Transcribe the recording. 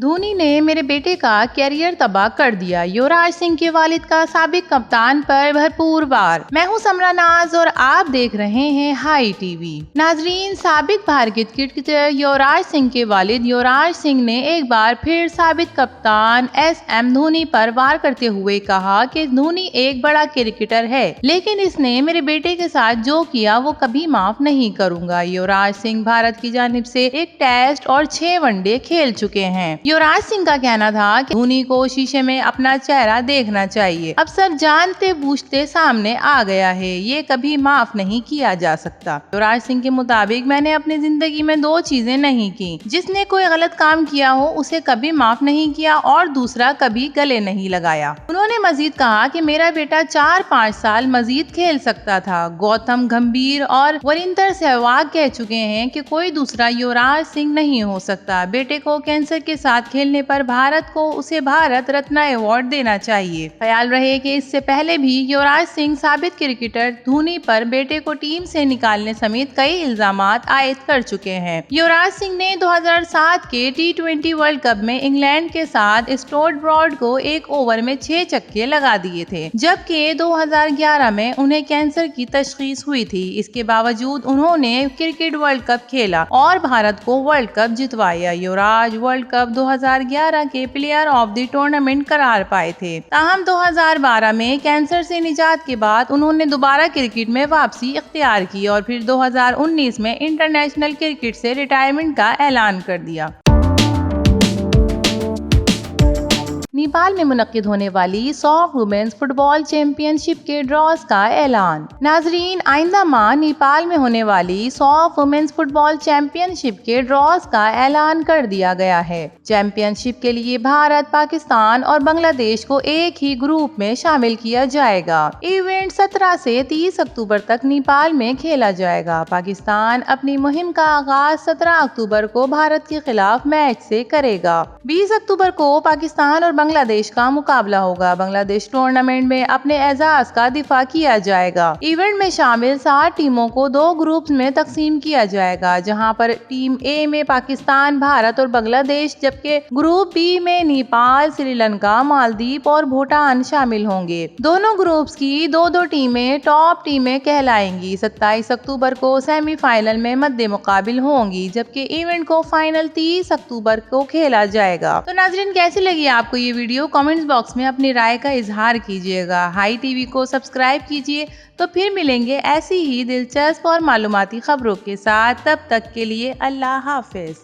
धोनी ने मेरे बेटे का कैरियर तबाह कर दिया। युवराज सिंह के वालिद का साबिक कप्तान पर भरपूर वार। मैं हूं समरा नाज और आप देख रहे हैं हाई टीवी। नाजरीन, साबिक भारतीय क्रिकेटर युवराज सिंह के वालिद युवराज सिंह ने एक बार फिर साबिक कप्तान एस.एम. धोनी पर वार करते हुए कहा कि धोनी एक बड़ा क्रिकेटर है, लेकिन इसने मेरे बेटे के साथ जो किया वो कभी माफ नहीं करूंगा। युवराज सिंह भारत की जानिब से एक टेस्ट और 6 वनडे खेल चुके हैं। युवराज सिंह का कहना था कि धोनी को शीशे में अपना चेहरा देखना चाहिए। अब सब जानते बूझते सामने आ गया है, ये कभी माफ नहीं किया जा सकता। युवराज सिंह के मुताबिक मैंने अपनी जिंदगी में 2 चीजें नहीं की। जिसने कोई गलत काम किया हो उसे कभी माफ नहीं किया और दूसरा कभी गले नहीं लगाया। उन्होंने मजीद कहा कि मेरा बेटा 4-5 साल मजीद खेल सकता था। गौतम गंभीर और वरिंदर सहवाग कह चुके हैं कि कोई दूसरा युवराज सिंह नहीं हो सकता। बेटे को कैंसर के साथ खेलने पर भारत को उसे भारत रत्न अवार्ड देना चाहिए। ख्याल रहे कि इससे पहले भी युवराज सिंह साबिक क्रिकेटर धोनी पर बेटे को टीम से निकालने समेत कई इल्जामात आयद कर चुके हैं। युवराज सिंह ने 2007 के T20 वर्ल्ड कप में इंग्लैंड के साथ स्टुअर्ट ब्रॉड को 1 ओवर में 6 छक्के लगा दिए थे, जबकि 2011 में उन्हें कैंसर की तशखीस हुई थी। इसके बावजूद उन्होंने क्रिकेट वर्ल्ड कप खेला और भारत को वर्ल्ड कप जितवाया। युवराज वर्ल्ड कप 2011 के प्लेयर ऑफ द टूर्नामेंट करार पाए थे। ताहम 2012 में कैंसर से निजात के बाद उन्होंने दोबारा क्रिकेट में वापसी इख्तियार की और फिर 2019 में इंटरनेशनल क्रिकेट से रिटायरमेंट का ऐलान कर दिया। नेपाल में मुनक्किद होने वाली सॉफ्ट वुमेन्स फुटबॉल चैंपियनशिप के ड्रॉज का ऐलान। नाजरीन, आइंदा माह नेपाल में होने वाली सॉफ्ट वुमेन्स फुटबॉल चैंपियनशिप के ड्रॉज का ऐलान कर दिया गया है। चैंपियनशिप के लिए भारत, पाकिस्तान और बांग्लादेश को एक ही ग्रुप में शामिल किया जाएगा। इवेंट 17 से 30 अक्टूबर तक नेपाल में खेला जाएगा। पाकिस्तान अपनी मुहिम का आगाज 17 अक्टूबर को भारत के खिलाफ मैच से करेगा। 20 अक्टूबर को पाकिस्तान और बांग्लादेश का मुकाबला होगा। बांग्लादेश टूर्नामेंट में अपने एजाज का दिफा किया जाएगा। इवेंट में शामिल 7 टीमों को 2 ग्रुप्स में तकसीम किया जाएगा, जहां पर टीम ए में पाकिस्तान, भारत और बांग्लादेश, जबकि ग्रुप बी में नेपाल, श्रीलंका, मालदीव और भूटान शामिल होंगे। दोनों ग्रुप्स की 2-2 टीमें टॉप टीमें कहलाएंगी। 27 अक्टूबर को सेमीफाइनल में मद्दे मुकाबिल होंगी, जबकि इवेंट को फाइनल 30 अक्टूबर को खेला जाएगा। तो नाजरीन, कैसी लगी आपको ये वीडियो? कमेंट्स बॉक्स में अपनी राय का इजहार कीजिएगा। हाई टीवी को सब्सक्राइब कीजिए। तो फिर मिलेंगे ऐसी ही दिलचस्प और मालूमाती खबरों के साथ। तब तक के लिए अल्लाह हाफिज।